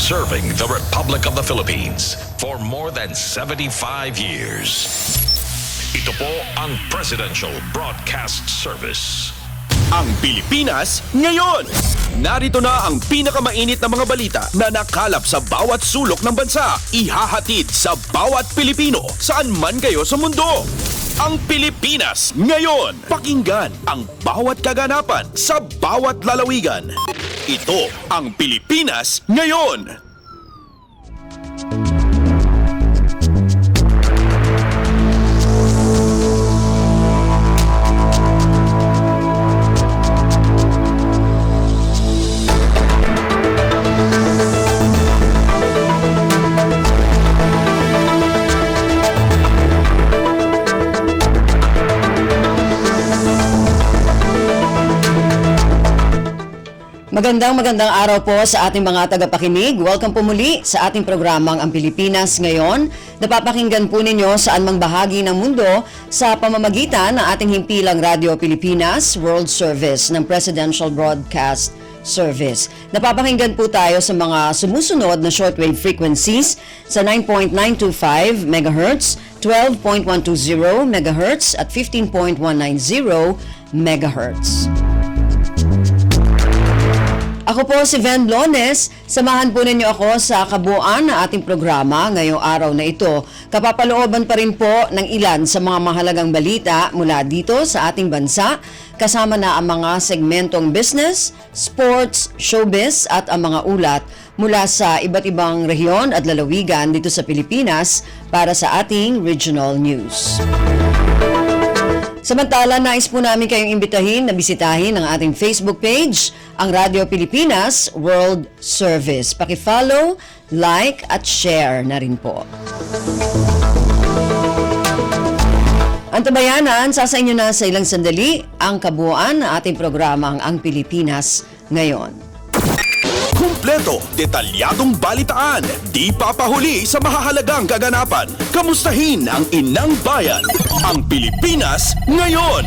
serving the Republic of the Philippines for more than 75 years. Ito po ang Presidential Broadcast Service. Ang Pilipinas ngayon! Narito na ang pinakamainit na mga balita na nakalap sa bawat sulok ng bansa. Ihahatid sa bawat Pilipino saan man kayo sa mundo. Ang Pilipinas ngayon! Pakinggan ang bawat kaganapan sa bawat lalawigan. Ito ang Pilipinas ngayon! Magandang araw po sa ating mga tagapakinig. Welcome po muli sa ating programang Ang Pilipinas Ngayon. Napapakinggan po ninyo saan mang bahagi ng mundo sa pamamagitan ng ating himpilang Radio Pilipinas World Service ng Presidential Broadcast Service. Napapakinggan po tayo sa mga sumusunod na shortwave frequencies sa 9.925 MHz, 12.120 MHz at 15.190 MHz. Ako po si Ven Lones. Samahan po ninyo ako sa kabuuan ng ating programa ngayong araw na ito. Kapapalooban pa rin po ng ilan sa mga mahalagang balita mula dito sa ating bansa, kasama na ang mga segmentong business, sports, showbiz at ang mga ulat mula sa iba't ibang rehiyon at lalawigan dito sa Pilipinas para sa ating regional news. Samantala, nais po namin kayong imbitahin na bisitahin ang ating Facebook page, ang Radio Pilipinas World Service. Paki-follow, like at share na rin po. Antabayanan, sa inyo na sa ilang sandali ang kabuuan ng ating programang Ang Pilipinas Ngayon. Kumpleto, detalyadong balitaan, di papahuli sa mahahalagang kaganapan. Kamustahin ang inang bayan, ang Pilipinas ngayon.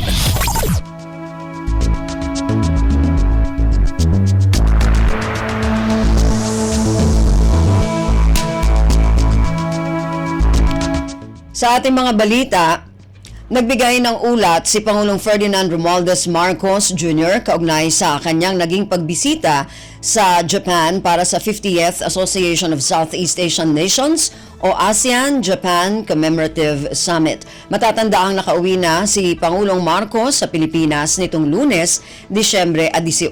Sa ating mga balita, nagbigay ng ulat si Pangulong Ferdinand Romualdez Marcos Jr. kaugnay sa kanyang naging pagbisita sa Japan para sa 50th Association of Southeast Asian Nations o ASEAN-Japan Commemorative Summit. Matatanda ang nakauwi na si Pangulong Marcos sa Pilipinas nitong Lunes, Disyembre 18.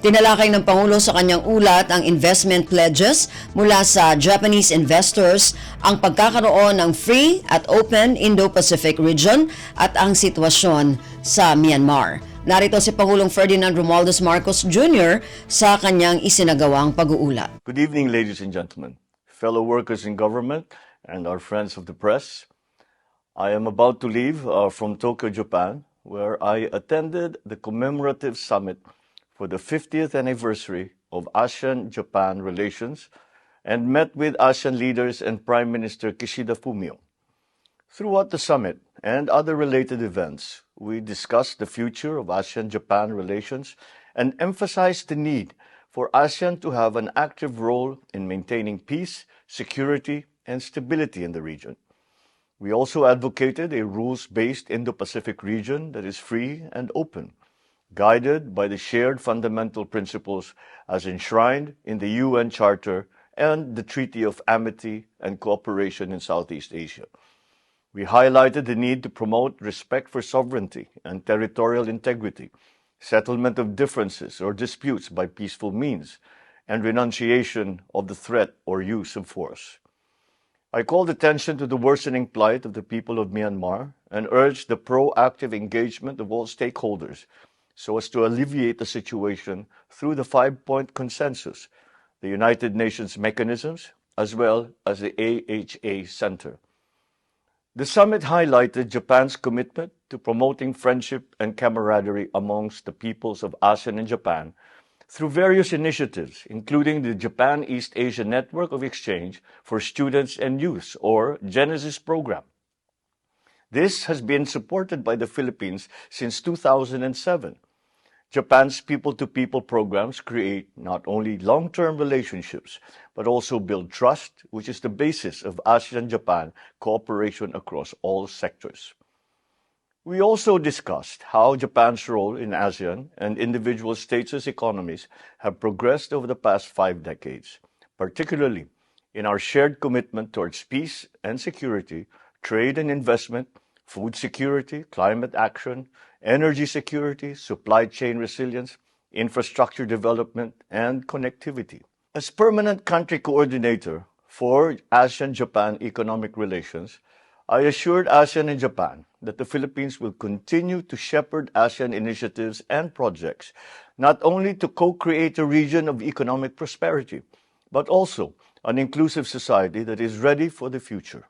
Tinalakay ng Pangulo sa kanyang ulat ang investment pledges mula sa Japanese investors, ang pagkakaroon ng free at open Indo-Pacific region at ang sitwasyon sa Myanmar. Narito si Pangulong Ferdinand Romualdez Marcos Jr. sa kanyang isinagawang pag-uulat. Good evening, ladies and gentlemen, fellow workers in government, and our friends of the press. I am about to leave from Tokyo, Japan, where I attended the commemorative summit for the 50th anniversary of ASEAN-Japan relations and met with ASEAN leaders and Prime Minister Kishida Fumio. Throughout the summit and other related events, we discussed the future of ASEAN-Japan relations and emphasized the need for ASEAN to have an active role in maintaining peace, security, and stability in the region. We also advocated a rules-based Indo-Pacific region that is free and open, guided by the shared fundamental principles as enshrined in the UN Charter and the Treaty of Amity and Cooperation in Southeast Asia. We highlighted the need to promote respect for sovereignty and territorial integrity, settlement of differences or disputes by peaceful means, and renunciation of the threat or use of force. I called attention to the worsening plight of the people of Myanmar and urged the proactive engagement of all stakeholders so as to alleviate the situation through the 5-point consensus, the United Nations mechanisms, as well as the AHA Center. The summit highlighted Japan's commitment to promoting friendship and camaraderie amongst the peoples of ASEAN and Japan through various initiatives, including the Japan East Asia Network of Exchange for Students and Youth, or Genesis program. This has been supported by the Philippines since 2007. Japan's people-to-people programs create not only long-term relationships, but also build trust, which is the basis of ASEAN-Japan cooperation across all sectors. We also discussed how Japan's role in ASEAN and individual states' economies have progressed over the past 5 decades, particularly in our shared commitment towards peace and security, trade and investment, food security, climate action, energy security, supply chain resilience, infrastructure development, and connectivity. As permanent country coordinator for ASEAN-Japan economic relations, I assured ASEAN and Japan that the Philippines will continue to shepherd ASEAN initiatives and projects, not only to co-create a region of economic prosperity, but also an inclusive society that is ready for the future.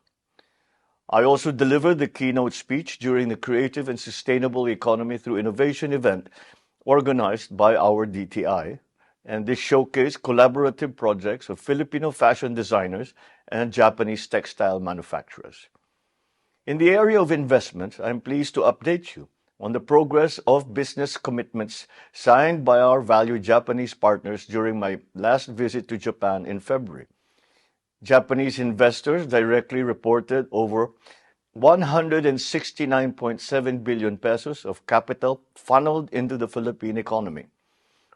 I also delivered the keynote speech during the Creative and Sustainable Economy Through Innovation event organized by our DTI, and this showcased collaborative projects of Filipino fashion designers and Japanese textile manufacturers. In the area of investment, I am pleased to update you on the progress of business commitments signed by our valued Japanese partners during my last visit to Japan in February. Japanese investors directly reported over 169.7 billion pesos of capital funneled into the Philippine economy.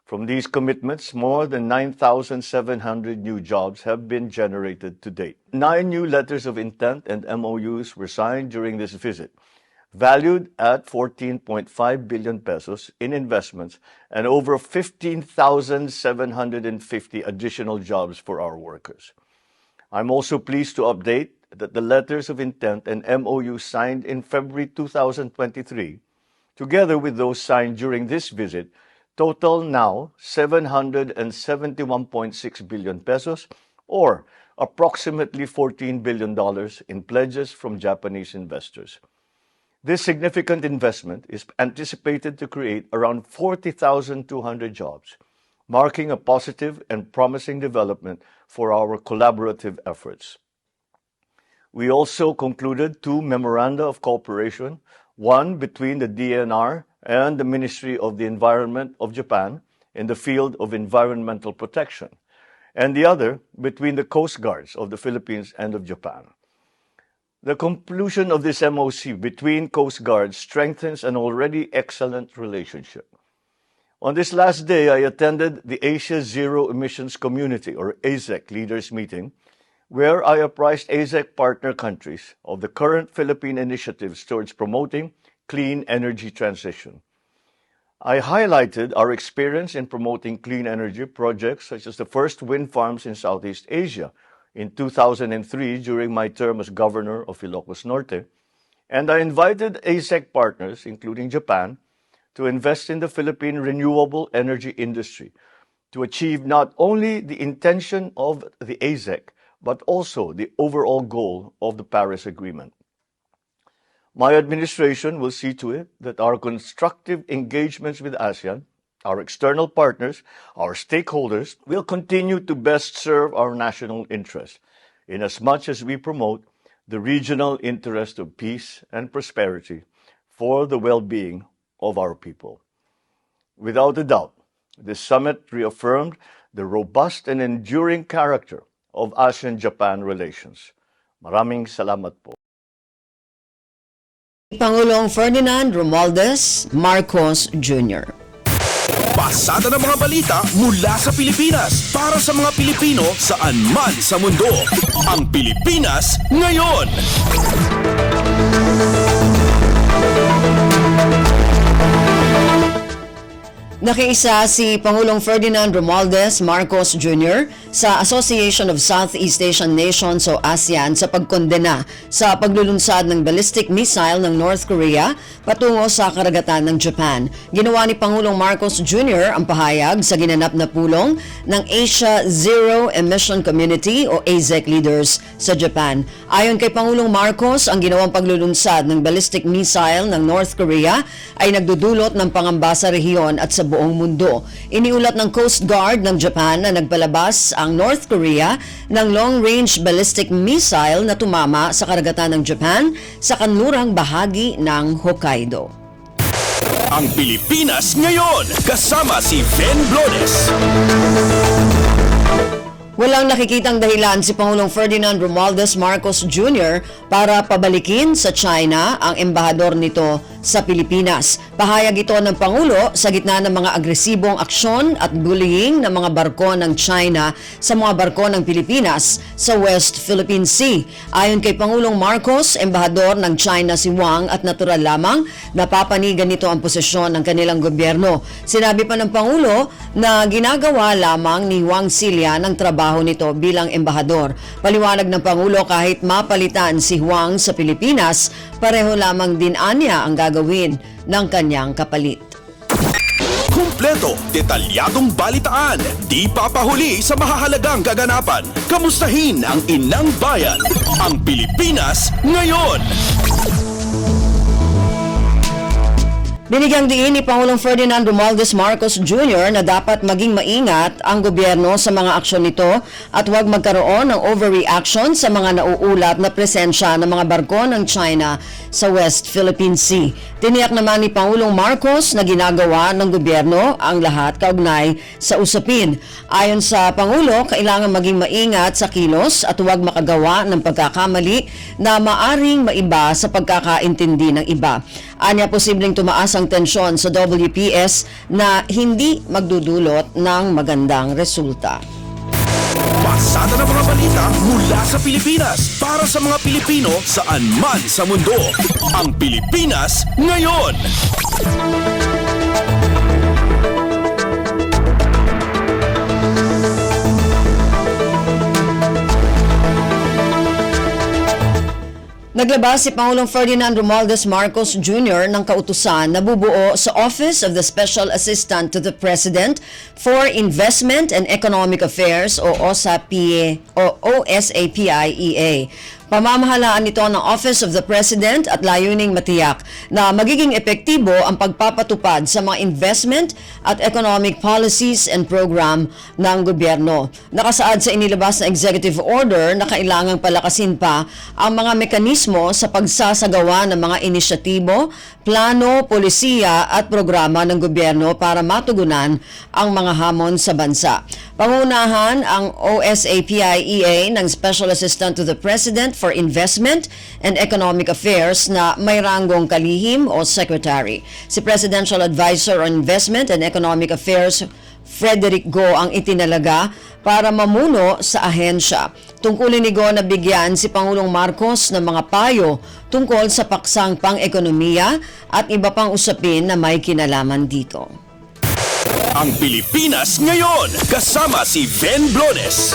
From these commitments, more than 9,700 new jobs have been generated to date. 9 new letters of intent and MOUs were signed during this visit, valued at 14.5 billion pesos in investments and over 15,750 additional jobs for our workers. I'm also pleased to update that the letters of intent and MOU signed in February 2023, together with those signed during this visit, total now 771.6 billion pesos, or approximately $14 billion in pledges from Japanese investors. This significant investment is anticipated to create around 40,200 jobs, marking a positive and promising development for our collaborative efforts. We also concluded 2 memoranda of cooperation, one between the DNR and the Ministry of the Environment of Japan in the field of environmental protection, and the other between the Coast Guards of the Philippines and of Japan. The conclusion of this MOC between Coast Guards strengthens an already excellent relationship. On this last day, I attended the Asia Zero Emissions Community, or AZEC, leaders meeting, where I apprised AZEC partner countries of the current Philippine initiatives towards promoting clean energy transition. I highlighted our experience in promoting clean energy projects such as the first wind farms in Southeast Asia in 2003 during my term as governor of Ilocos Norte, and I invited AZEC partners, including Japan, to invest in the Philippine renewable energy industry to achieve not only the intention of the AZEC, but also the overall goal of the Paris Agreement. My administration will see to it that our constructive engagements with ASEAN, our external partners, our stakeholders, will continue to best serve our national interest, inasmuch as we promote the regional interest of peace and prosperity for the well-being of our people. Without a doubt, this summit reaffirmed the robust and enduring character of ASEAN-Japan relations. Maraming salamat po. Pangulong Ferdinand Romualdez Marcos Jr. Pasada ng mga balita mula sa Pilipinas para sa mga Pilipino saan man sa mundo. Ang Pilipinas ngayon. Nakiisa si Pangulong Ferdinand Romualdez Marcos Jr. sa Association of Southeast Asian Nations o ASEAN sa pagkondena sa paglulunsad ng ballistic missile ng North Korea patungo sa karagatan ng Japan. Ginawa ni Pangulong Marcos Jr. ang pahayag sa ginanap na pulong ng Asia Zero Emission Community o AZEC leaders sa Japan. Ayon kay Pangulong Marcos, ang ginawang paglulunsad ng ballistic missile ng North Korea ay nagdudulot ng pangamba sa rehiyon at sa buong mundo. Iniulat ng Coast Guard ng Japan na nagpalabas ang North Korea ng long-range ballistic missile na tumama sa karagatan ng Japan sa kanlurang bahagi ng Hokkaido. Ang Pilipinas Ngayon, kasama si Ben Blones. Walang nakikitang dahilan si Pangulong Ferdinand Romualdez Marcos Jr. para pabalikin sa China ang embahador nito sa Pilipinas. Pahayag ito ng Pangulo sa gitna ng mga agresibong aksyon at bullying ng mga barko ng China sa mga barko ng Pilipinas sa West Philippine Sea. Ayon kay Pangulong Marcos, embahador ng China si Wang at natural lamang napapanigan nito ang posisyon ng kanilang gobyerno. Sinabi pa ng Pangulo na ginagawa lamang ni Wang Cilia ng trabaho nito bilang embahador. Paliwanag ng Pangulo kahit mapalitan si Wang sa Pilipinas, pareho lamang din anya ang gagawin ng kanyang kapalit. Kumpleto, detalyadong balitaan, di papahuli sa mahahalagang kaganapan. Kamustahin ang inang bayan, ang Pilipinas Ngayon. Binigyang diin ni Pangulong Ferdinand Romualdez Marcos Jr. na dapat maging maingat ang gobyerno sa mga aksyon nito at huwag magkaroon ng overreaction sa mga nauulat na presensya ng mga barko ng China sa West Philippine Sea. Tiniyak naman ni Pangulong Marcos na ginagawa ng gobyerno ang lahat kaugnay sa usapin. Ayon sa Pangulo, kailangan maging maingat sa kilos at huwag makagawa ng pagkakamali na maaring maiba sa pagkakaintindi ng iba. Anya posibleng tumaas ang tensyon sa WPS na hindi magdudulot ng magandang resulta. Pasada ng mga balita mula sa Pilipinas para sa mga Pilipino saan man sa mundo. Ang Pilipinas Ngayon. Naglabas si Pangulong Ferdinand Romualdez Marcos Jr. ng kautusan na bubuo sa Office of the Special Assistant to the President for Investment and Economic Affairs o OSAPIEA. Pamamahalaan nito ng Office of the President at layuning matiyak na magiging epektibo ang pagpapatupad sa mga investment at economic policies and program ng gobyerno. Nakasaad sa inilabas na executive order na kailangang palakasin pa ang mga mekanismo sa pagsasagawa ng mga inisyatibo, plano, polisiya at programa ng gobyerno para matugunan ang mga hamon sa bansa. Pangunahan ang OSAPIEA ng Special Assistant to the President for Investment and Economic Affairs na may ranggong kalihim o secretary. Si Presidential Advisor on Investment and Economic Affairs Frederick Go ang itinalaga para mamuno sa ahensya. Tungkulin ni Go na bigyan si Pangulong Marcos ng mga payo tungkol sa paksang pang-ekonomiya at iba pang usapin na may kinalaman dito. Ang Pilipinas Ngayon, kasama si Ben Blones.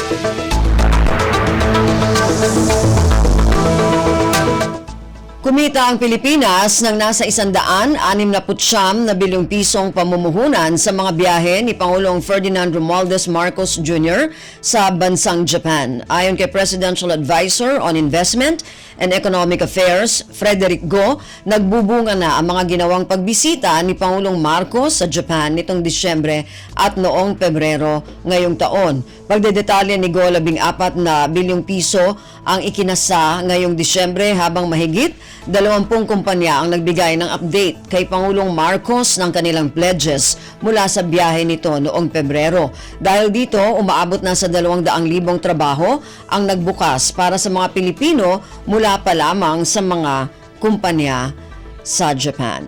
Kumita ang Pilipinas ng nasa 169 bilyong pisong pamumuhunan sa mga biyahe ni Pangulong Ferdinand Romualdez Marcos Jr. sa bansang Japan. Ayon kay Presidential Advisor on Investment and Economic Affairs, Frederick Go, nagbubunga na ang mga ginawang pagbisita ni Pangulong Marcos sa Japan nitong Disyembre at noong Pebrero ngayong taon. Pagdedetalye ni Go, 14 na bilyong piso ang ikinasa ngayong Disyembre habang mahigit 20 kumpanya ang nagbigay ng update kay Pangulong Marcos ng kanilang pledges mula sa biyahe nito noong Pebrero. Dahil dito, umaabot na sa 200,000 trabaho ang nagbukas para sa mga Pilipino mula pa lamang sa mga kumpanya sa Japan.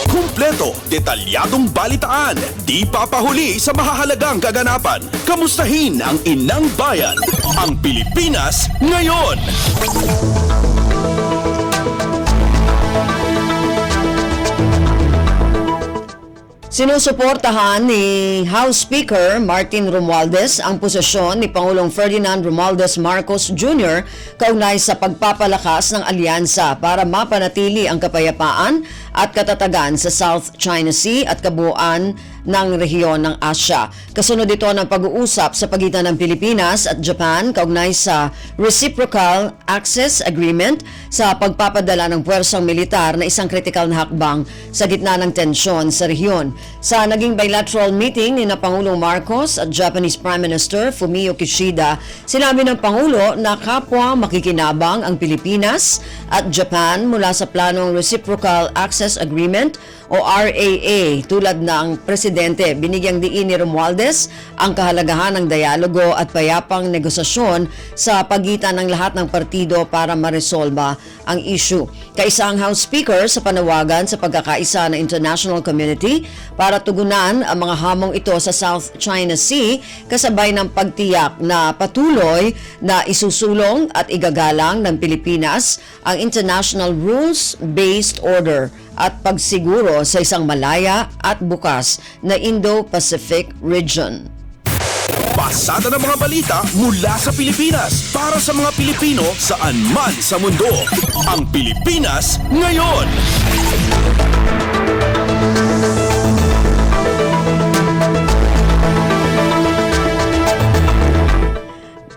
Kumpleto, detalyadong balitaan, di papahuli sa mahahalagang kaganapan. Kamustahin ang inang bayan, ang Pilipinas Ngayon. Sinusuportahan ni House Speaker Martin Romualdez ang posisyon ni Pangulong Ferdinand Romualdez Marcos Jr. kaugnay sa pagpapalakas ng alyansa para mapanatili ang kapayapaan at katatagan sa South China Sea at kabuuan ng rehiyon ng Asya. Kasunod ito ng pag-uusap sa pagitan ng Pilipinas at Japan kaugnay sa Reciprocal Access Agreement sa pagpapadala ng puwersang militar na isang kritikal na hakbang sa gitna ng tensyon sa rehiyon. Sa naging bilateral meeting ni Pangulong Marcos at Japanese Prime Minister Fumio Kishida, sinabi ng Pangulo na kapwa makikinabang ang Pilipinas at Japan mula sa planong Reciprocal Access Agreement o RAA. Tulad ng presidente, binigyang diin ni Romualdez ang kahalagahan ng dialogo at payapang negosasyon sa pagitan ng lahat ng partido para maresolba ang issue. Kaisa ang House Speaker sa panawagan sa pagkakaisa ng international community para tugunan ang mga hamong ito sa South China Sea kasabay ng pagtiyak na patuloy na isusulong at igagalang ng Pilipinas ang international rules-based order at pagsiguro sa isang malaya at bukas na Indo-Pacific region. Pasada ng mga balita mula sa Pilipinas para sa mga Pilipino saan man sa mundo. Ang Pilipinas ngayon.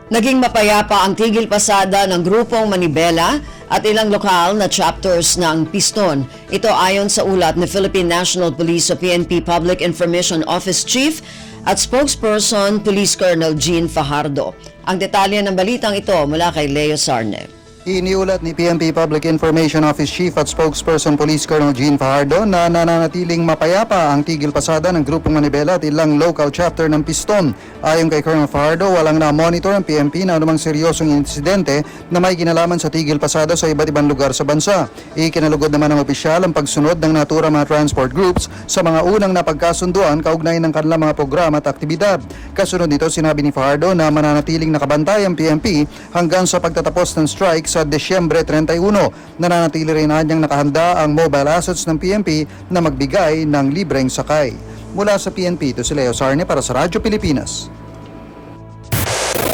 Naging mapayapa ang tigil pasada ng grupong Manibela at ilang lokal na chapters ng Piston. Ito ayon sa ulat ni Philippine National Police o PNP Public Information Office Chief at spokesperson Police Colonel Jean Fajardo. Ang detalye ng balitang ito mula kay Leo Sarne. Iniulat ni PNP Public Information Office Chief at spokesperson Police Colonel Jean Fajardo na nananatiling mapayapa ang tigil pasada ng grupong Manibela at ilang local chapter ng Piston. Ayon kay Colonel Fajardo, walang na-monitor ang PNP na anumang seryosong insidente na may kinalaman sa tigil pasada sa iba't ibang lugar sa bansa. Ikinalugod naman ng opisyal ang pagsunod ng naturang mga transport groups sa mga unang napagkasunduan kaugnay ng kanilang mga programa at aktibidad. Kasunod nito, sinabi ni Fajardo na mananatiling nakabantay ang PNP hanggang sa pagtatapos ng strike sa Desyembre 31. Nananatili rin niyang nakahanda ang mobile assets ng PNP na magbigay ng libreng sakay. Mula sa PNP, ito si Leo Sarne para sa Radyo Pilipinas.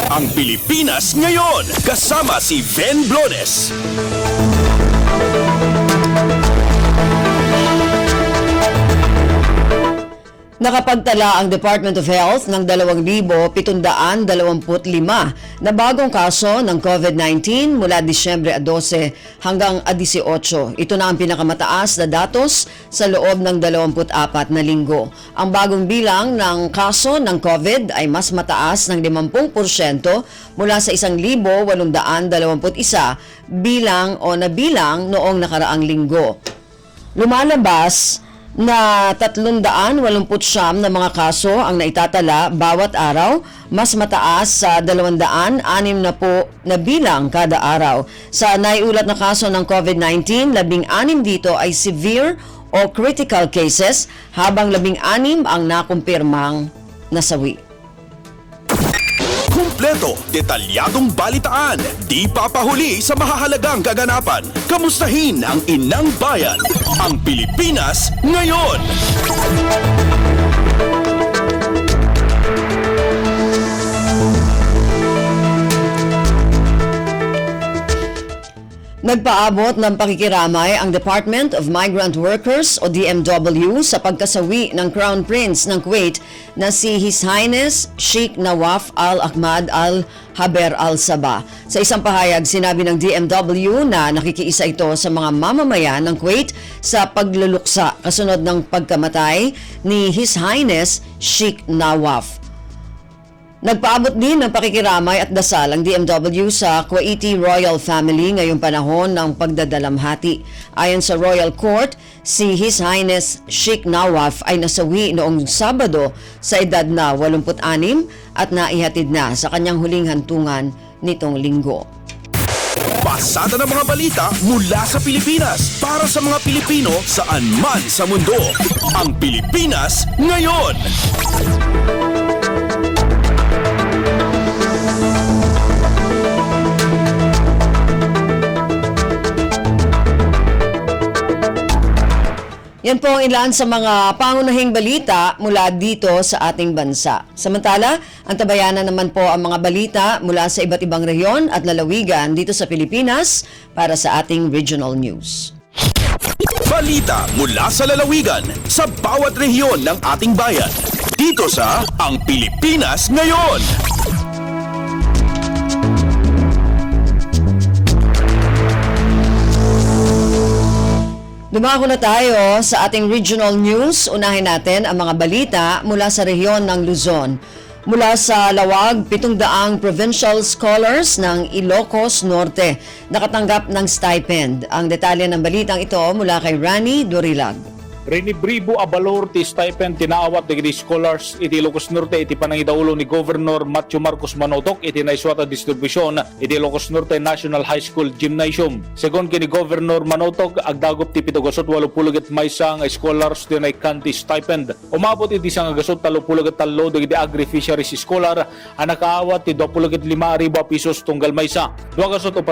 Ang Pilipinas ngayon, kasama si Ben Blones. Nakapagtala ang Department of Health ng 2,725 na bagong kaso ng COVID-19 mula Disyembre 12 hanggang 18. Ito na ang pinakamataas na datos sa loob ng 24 na linggo. Ang bagong bilang ng kaso ng COVID ay mas mataas ng 50% mula sa 1,821 bilang o nabilang noong nakaraang linggo. Lumalabas na 389 na mga kaso ang naitatala bawat araw, mas mataas sa 260 na bilang kada araw. Sa naiulat na kaso ng COVID-19, 16 dito ay severe o critical cases, habang 16 ang nakumpirmang nasawi. Kumpleto, detalyadong balitaan, di papahuli sa mahahalagang kaganapan. Kamustahin ang inang bayan, ang Pilipinas ngayon. Nagpaabot ng pakikiramay ang Department of Migrant Workers o DMW sa pagkasawi ng Crown Prince ng Kuwait na si His Highness Sheikh Nawaf Al Ahmad Al Haber Al Sabah. Sa isang pahayag, sinabi ng DMW na nakikiisa ito sa mga mamamayan ng Kuwait sa pagluluksa kasunod ng pagkamatay ni His Highness Sheikh Nawaf. Nagpaabot din ng pakikiramay at dasal ang DMW sa Kuwaiti Royal Family ngayong panahon ng pagdadalamhati. Ayon sa Royal Court, si His Highness Sheikh Nawaf ay nasawi noong Sabado sa edad na 86 at naihatid na sa kanyang huling hantungan nitong linggo. Pasada ng mga balita mula sa Pilipinas para sa mga Pilipino saan man sa mundo. Ang Pilipinas ngayon. Yan po ang ilan sa mga pangunahing balita mula dito sa ating bansa. Samantala, ang tabayanan naman po ang mga balita mula sa iba't ibang rehiyon at lalawigan dito sa Pilipinas para sa ating regional news. Balita mula sa lalawigan sa bawat rehiyon ng ating bayan. Dito sa Ang Pilipinas Ngayon. Dumako na tayo sa ating regional news. Unahin natin ang mga balita mula sa rehiyon ng Luzon. Mula sa Lawag, 700 provincial scholars ng Ilocos Norte nakatanggap ng stipend. Ang detalye ng balitang ito mula kay Rani Dorilag. Rinibribo a balor ti stipend tinaawat digiti scholars iti Ilocos Norte iti panangidaulo ni Governor Matthew Marcos Manotok iti naiswata distribusyon iti Ilocos Norte National High School Gymnasium. Segon kini Governor Manotok agdagop ti 780 maysa nga scholars ti naikanti stipend. Umabot iti 133 digiti agri-fisheries scholar ang nakaawat ti 25,000 pesos tunggal maysa. 248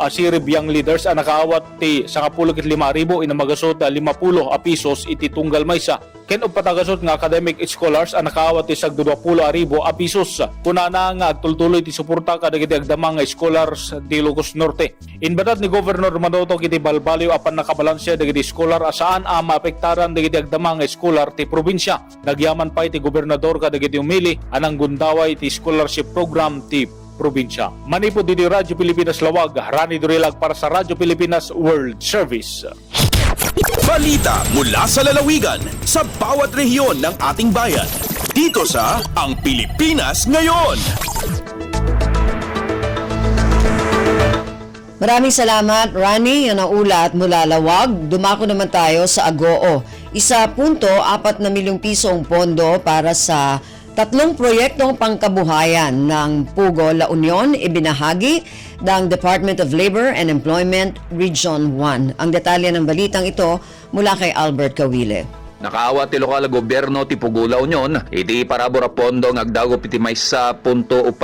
asirib young leaders ang nakaawat ti 15,000 inamagasot 50 pesos iti tunggal maysa. Ken patagasot nga academic scholars ang nakaawat ti 20,000 pesos. Kunana nga agtultuloy ti suporta kadagiti agdamang nga scholars di Ilocos Norte. Inbadat ni Governor Manotok iti balbaliw apan nakabalansya dagiti scholar asaan a maapektaran dagiti agdamang nga scholar ti probinsya. Nagyaman pa iti gobernador kadagiti umili anang gundaway ti scholarship program ti probinsya. Manipod dito Radyo Pilipinas Lawag, Rani Dorilag para sa Radyo Pilipinas World Service. Balita mula sa lalawigan sa bawat rehiyon ng ating bayan. Dito sa Ang Pilipinas Ngayon. Maraming salamat, Rani. Yan ang ulat mula Lawag. Dumako naman tayo sa Agoo. 1.4 milyong piso ang pondo para sa 3 proyektong pangkabuhayan ng Pugo, La Union, ibinahagi ng Department of Labor and Employment Region 1. Ang detalye ng balitang ito mula kay Albert Kawile. Nakaawat ti lokal gobyerno ti Pugo, La Union iti parabora pondo ng agdagop iti maysa 1.49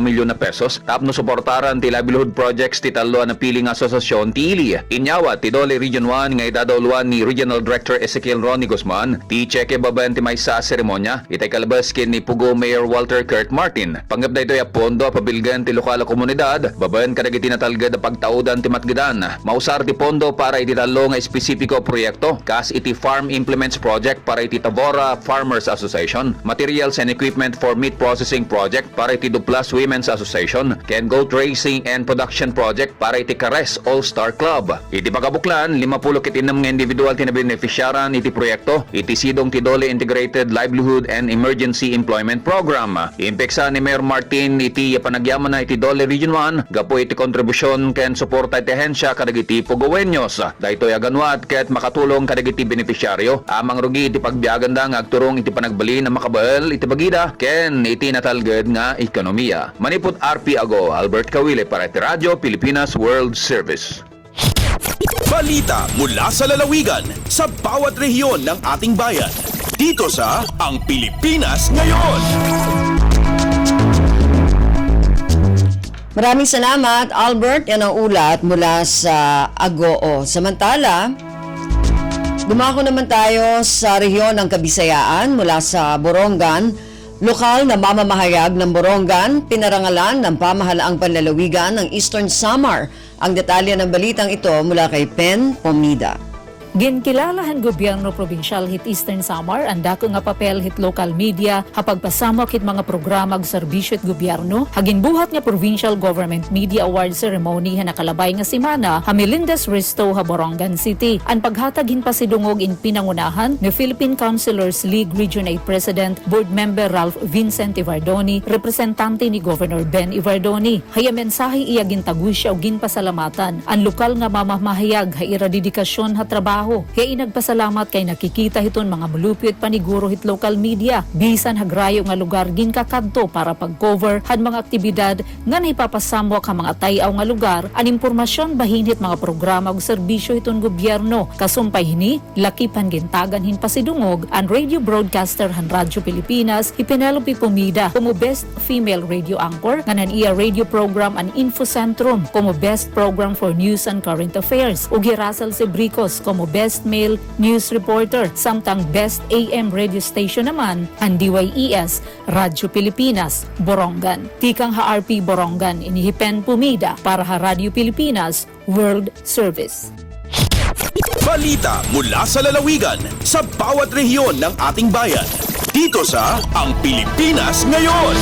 milyon na pesos tapno suportaran ti livelihood projects ti talo na piling asosasyon ti ILI. Inyawat ti Dole Region 1 nga idadawluan ni Regional Director Ezekiel Ronnie Guzman ti cheque babayan ti maysa seremonya itay kalabas kin ni Pugo Mayor Walter Kurt Martin. Panggap da ito ya pondo pabilgan ti lokal komunidad babayan kadagiti natalgad pagtaudan ti matgedan. Mausar ti pondo para iti talo nga espesipiko proyekto kas iti farm implements project para iti Tavora Farmers Association, materials and equipment for meat processing project para iti Duplas Women's Association, ken goat racing and production project para iti Cares All-Star Club. Iti pagabuklan, 50 kit inam nga individual tinabeneficiaran iti proyekto, iti sidong ti Dole Integrated Livelihood and Emergency Employment Program. Impeksa ni Mayor Martin iti panagyaman na iti Dole Region 1, gapo iti kontribusyon ken suporta iti hensya kadagiti Pugowenyos. Daytoy aganwat ket makatulong kadagiti beneficiaryo amang rugi iti pagbiaganda nga agturong iti panagbali na makabael iti bagida ken iti natalged nga ekonomiya. Manipot RP Ago, Albert Kawile para iti Radyo Pilipinas World Service. Balita mula sa lalawigan sa bawat rehiyon ng ating bayan. Dito sa Ang Pilipinas Ngayon. Maraming salamat, Albert. Yan ang ulat mula sa Agoo. Samantala, dumako naman tayo sa rehiyon ng Kabisayaan mula sa Borongan. Lokal na mamamahayag ng Borongan, pinarangalan ng pamahalaang panlalawigan ng Eastern Samar. Ang detalye ng balitang ito mula kay Pen Pomida. Ginkilalahan gobyerno probinsyal hit Eastern Samar ang dako nga papel hit local media hapagpasamok hit mga programa ag serbisyo hit gobyerno haginbuhat nga Provincial Government Media Award Ceremony ha nakalabay nga semana ha Melindas Resto ha Borongan City. Ang paghatag hinpasidungog in pinangunahan ni Philippine Councilors League Region 8 President Board Member Ralph Vincent Ivardoni, representante ni Governor Ben Ivardoni. Haya mensahe iya gintagusya o ginpasalamatan ang lokal nga mamamahayag ha iradedikasyon ha trabaho. Kaya inagpasalamat kay nakikita hiton mga mulupyot paniguro hit local media. Bisan hagrayo nga lugar ginkakadto para pag-cover had mga aktibidad nga naipapasamwak ang mga tayaw nga lugar an impormasyon bahin hit mga programa ug serbisyo hiton gobyerno. Kasumpay hini, laki pangintagan hin pasidungog ang radio broadcaster han Radyo Pilipinas Penelope Pomida como Best Female Radio Anchor nganan iya radio program an Infocentrum como Best Program for News and Current Affairs ug Russell Sebricos como Best Male News Reporter, samtang Best AM Radio Station naman ang DYES Radyo Pilipinas Borongan. Tikang HRP Borongan inihipen Pumida para ha Radyo Pilipinas World Service. Balita mula sa lalawigan sa bawat rehiyon ng ating bayan. Dito sa Ang Pilipinas Ngayon.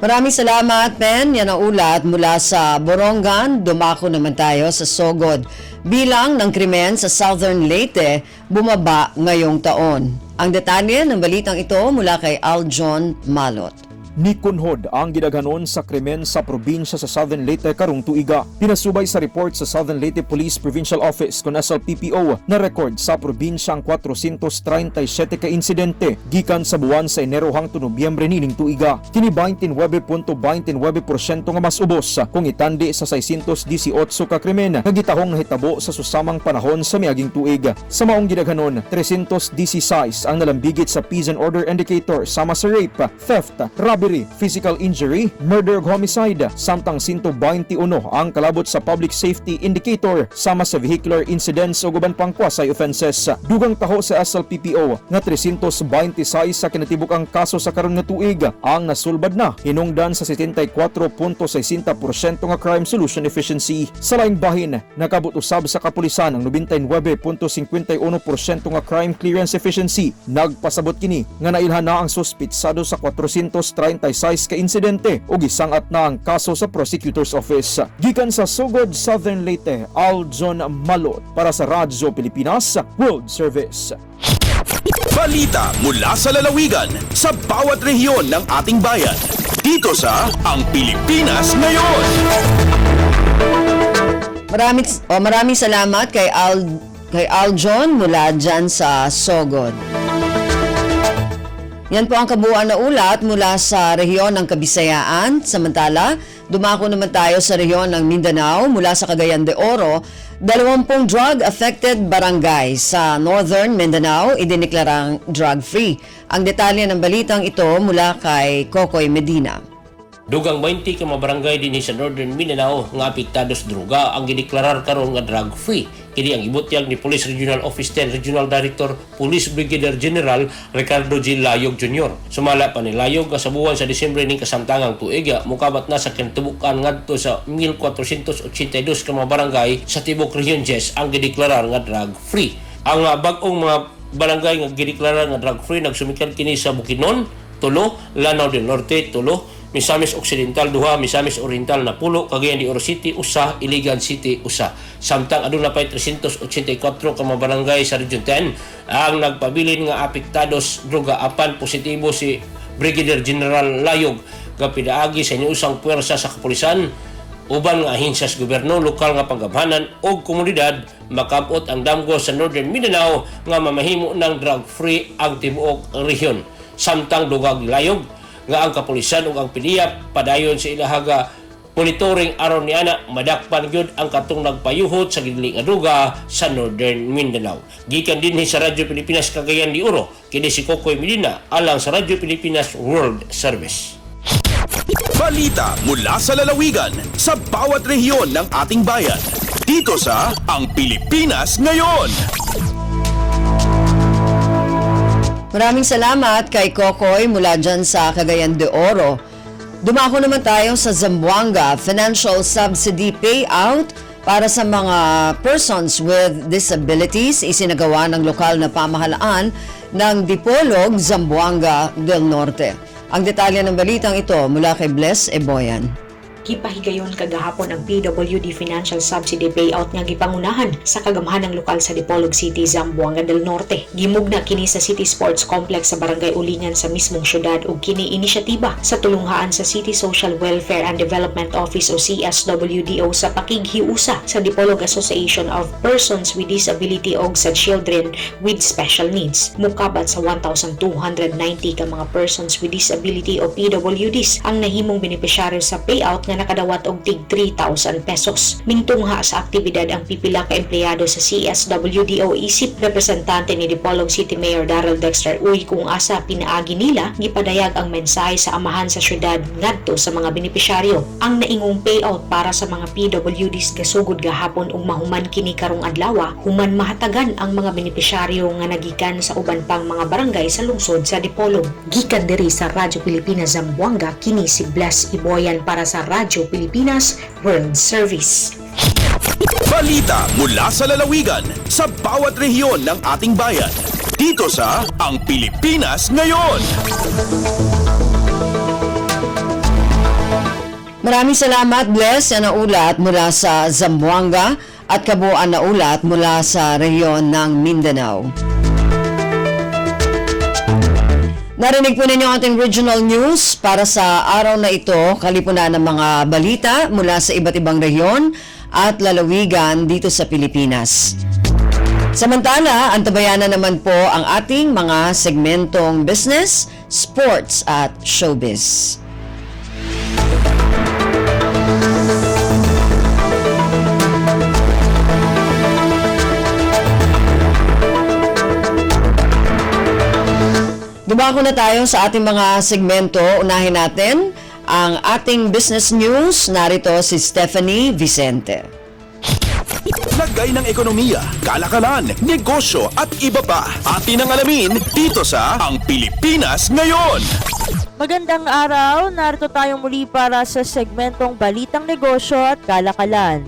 Maraming salamat, Pen. Yan ang ulat mula sa Borongan. Dumako naman tayo sa Sogod. Bilang ng krimen sa Southern Leyte, bumaba ngayong taon. Ang detalye ng balitang ito mula kay Aljon Malot. Nikunhod ang gidaghanon sa krimen sa probinsya sa Southern Leyte karong tuiga. Pinasubay sa report sa Southern Leyte Police Provincial Office kon SLPPO na record sa probinsya ang 437 ka insidente gikan sa buwan sa Enero hangtod Nobyembre nining tuiga. Kini 29.29% nga mas ubos kung itandi sa 618 ka krimen nga gitahong nahitabo sa susamang panahon sa miaging tuig. Sa maong gidaghanon, 316 ang nalambigit sa Peace and Order Indicator sama sa rape, theft, robbery, physical injury, murder ug homicide, samtang 121 ang kalabot sa public safety indicator sama sa vehicular incidents ug uban pang quasi offenses. Dugang taho sa SLPPO nga 326 sa kinatibuk-ang kaso sa karon nga tuig ang nasulbad na, hinungdan sa 74.60% nga crime solution efficiency. Sa laing bahin, nakabot usab sa kapulisan ang 99.51% nga crime clearance efficiency. Nagpasabot kini nga nailhan na ang suspitsado sa 436 ka insidente o gisangat na ang kaso sa prosecutor's office. Gikan sa Sugod, Southern Leyte, Aljon Malot para sa Radyo Pilipinas World Service. Balita mula sa lalawigan sa bawat rehiyon ng ating bayan. Dito sa Ang Pilipinas Ngayon. Maraming salamat kay Aljon mula dyan sa Sogod. Yan po ang kabuuan na ulat mula sa rehiyon ng Kabisayaan. Samantala, dumako naman tayo sa rehiyon ng Mindanao mula sa Cagayan de Oro. 20 drug-affected barangay sa Northern Mindanao idineklarang drug-free. Ang detalye ng balitang ito mula kay Kokoy Medina. Dugang 20 ka mga barangay din sa Northern Mindanao nga apektados droga ang gideklarar karon nga drug-free. Kini ang ibutyag ni Police Regional Office 10 Regional Director Police Brigadier General Ricardo G. Layog Jr. Sumala pa ni Layog sa buwan sa Disyembre ning kasamtangang tuiga mukabat na sa kinatubukan ngadto sa 1482 ka mga barangay sa tibok Region 10 ang gideklarar nga drug-free. Ang bag-ong mga barangay nga gideklarar nga drug-free nagsumikan kini sa Bukidnon, 3, Lanao del Norte, 3, Misamis Occidental 2, Misamis Oriental na 10, Cagayan de Oro City 1, Iligan City 1. Samtang aduna pay 384 ka mga barangay sa Region 10 ang nagpabilin nga apektados droga apan positibo si Brigadier General Layog gapidaagi sa inyusang puwersa sa kapulisan uban nga ahinsya sa gobyerno, lokal nga panggamhanan o komunidad makabot ang damgo sa Northern Mindanao nga mamahimo ng drug-free ang tibuok rehiyon. Samtang dugag Layog nga ang kapulisan ug ang PDEA padayon sa ilahaga monitoring aron niana madakpan gyud ang katong nagpayuhot sa gidli nga druga sa Northern Mindanao. Gikan dinhi sa Radyo Pilipinas Cagayan de Oro, kini si Kokoy Medina alang sa Radyo Pilipinas World Service. Balita mula sa lalawigan sa bawat rehiyon ng ating bayan. Dito sa Ang Pilipinas Ngayon. Maraming salamat kay Kokoy mula dyan sa Cagayan de Oro. Dumako naman tayo sa Zamboanga Financial Subsidy Payout para sa mga persons with disabilities isinagawa ng lokal na pamahalaan ng Dipolog, Zamboanga del Norte. Ang detalye ng balitang ito mula kay Bless Eboyan. Gipahigayon kagahapon ang PWD Financial Subsidy Payout nga gipangunahan sa kagamhanang lokal sa Dipolog City, Zamboanga del Norte. Gimugna kini sa City Sports Complex sa Barangay Ulingan sa mismong syudad ug kini inisyatiba sa tulunghaan sa City Social Welfare and Development Office o CSWDO sa pakighiusa sa Dipolog Association of Persons with Disability ug sa Children with Special Needs. Mukabat sa 1,290 ka mga persons with disability o PWDs ang nahimong benepisyaryo sa payout nga nakadawat og tig 3,000 pesos. Mintungha sa aktibidad ang pipila ka empleyado sa CSWDO isip representante ni Dipolog City Mayor Darrell Dexter Uy kung asa pinaagi nila gipadayag ang mensahe sa amahan sa syudad ngadto sa mga benepisyaryo. Ang naingong payout para sa mga PWDs gasugod gahapon ug mahuman kini karong adlaw human mahatagan ang mga benepisyaryo nga nagikan sa uban pang mga barangay sa lungsod sa Dipolog. Gikan diri sa Radyo Pilipinas Zamboanga kini si Bless Iboyan para sa Radyo Pilipinas World Service. Balita mula sa lalawigan sa bawat rehiyon ng ating bayan. Dito sa Ang Pilipinas Ngayon. Maraming salamat, Bless. Yan ang ulat mula sa Zamboanga at kabuuan na ulat mula sa rehiyon ng Mindanao. Narinig po ninyo ang ating regional news para sa araw na ito, kalipunan ng mga balita mula sa iba't ibang rehiyon at lalawigan dito sa Pilipinas. Samantala, antabayanan naman po ang ating mga segmentong business, sports at showbiz. Dumako na tayo sa ating mga segmento. Unahin natin ang ating business news. Narito si Stephanie Vicente. Lagay ng ekonomiya, kalakalan, negosyo at iba pa. Atin ang alamin dito sa Ang Pilipinas Ngayon. Magandang araw, narito tayo muli para sa segmentong Balitang Negosyo at Kalakalan.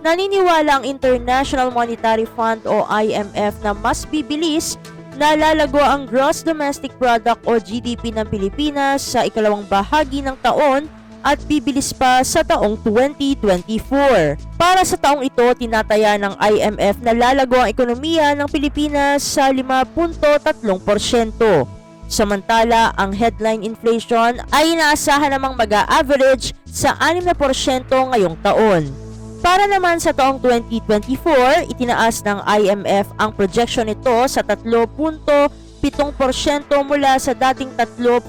Naniniwala ang International Monetary Fund o IMF na mas bibilis na lalago ang Gross Domestic Product o GDP ng Pilipinas sa ikalawang bahagi ng taon at bibilis pa sa taong 2024. Para sa taong ito, tinataya ng IMF na lalago ang ekonomiya ng Pilipinas sa 5.3%. Samantala, ang headline inflation ay inaasahan namang mag-a-average sa 6% ngayong taon. Para naman sa taong 2024, itinaas ng IMF ang projection nito sa 3.7% mula sa dating 3.5%.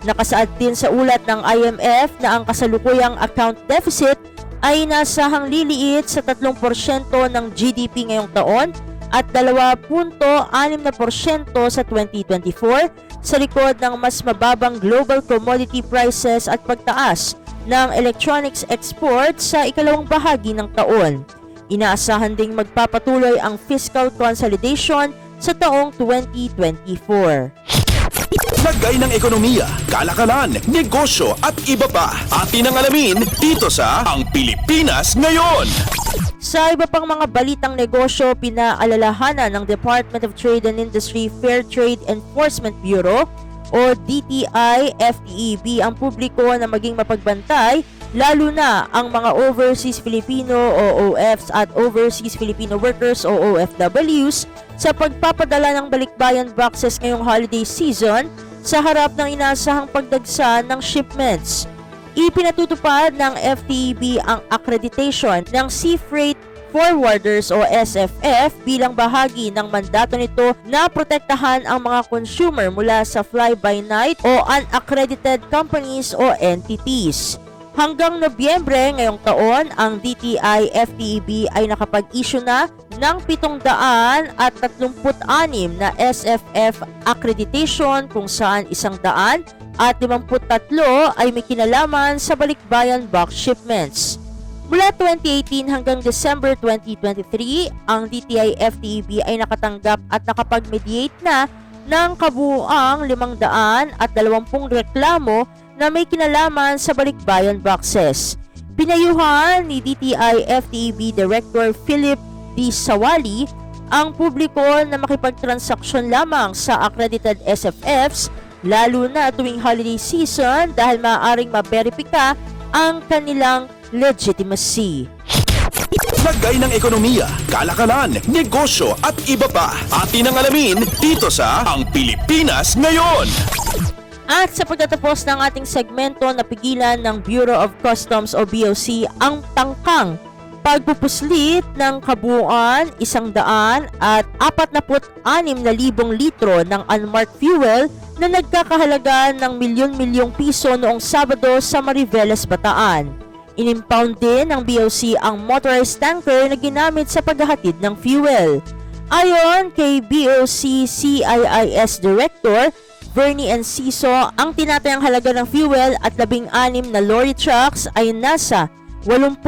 Nakasaad din sa ulat ng IMF na ang kasalukuyang account deficit ay nasahang liliit sa 3% ng GDP ngayong taon at 2.6% sa 2024 sa likod ng mas mababang global commodity prices at pagtaas ng electronics export sa ikalawang bahagi ng taon. Inaasahan ding magpapatuloy ang fiscal consolidation sa taong 2024. Lagay ng ekonomiya, kalakalan, negosyo at iba pa. Atin ang alamin dito sa Ang Pilipinas Ngayon. Sa iba pang mga balitang negosyo, pinaalalahanan ng Department of Trade and Industry Fair Trade Enforcement Bureau o DTI-FTEB ang publiko na maging mapagbantay lalo na ang mga overseas Filipino OOFs at overseas Filipino workers o OFWs sa pagpapadala ng balikbayan boxes ngayong holiday season sa harap ng inaasahang pagdagsa ng shipments. Ipinatutupad ng FTEB ang accreditation ng Sea Freight Forwarders o SFF bilang bahagi ng mandato nito na protektahan ang mga consumer mula sa fly-by-night o unaccredited companies o entities. Hanggang Nobyembre ngayong taon, ang DTI-FTEB ay nakapag-issue na ng 736 na SFF accreditation kung saan 100 at 53 ay may kinalaman sa balikbayan box shipments. Mula 2018 hanggang December 2023, ang DTI-FTEB ay nakatanggap at nakapag-mediate na ng kabuuang 520 reklamo na may kinalaman sa balikbayan boxes. Pinayuhan ni DTI-FTEB Director Philip D. Sawali ang publiko na makipagtransaksyon lamang sa accredited SFFs lalo na tuwing holiday season dahil maaaring maberipika ang kanilang legitimacy. Lagay ng ekonomiya, kalakalan, negosyo at iba pa. Atin ang alamin dito sa Ang Pilipinas Ngayon. At sa pagtatapos ng ating segmento, napigilan ng Bureau of Customs o BOC ang tangkang pagpupuslit ng kabuuan 146,000 litro ng unmarked fuel na nagkakahalaga ng milyon-milyong piso noong Sabado sa Mariveles, Bataan. Inimpound din ng BOC ang motorized tanker na ginamit sa paghahatid ng fuel. Ayon kay BOC CIIS Director Bernie Enciso, ang tinatayang halaga ng fuel at 16 na lorry trucks ay nasa 88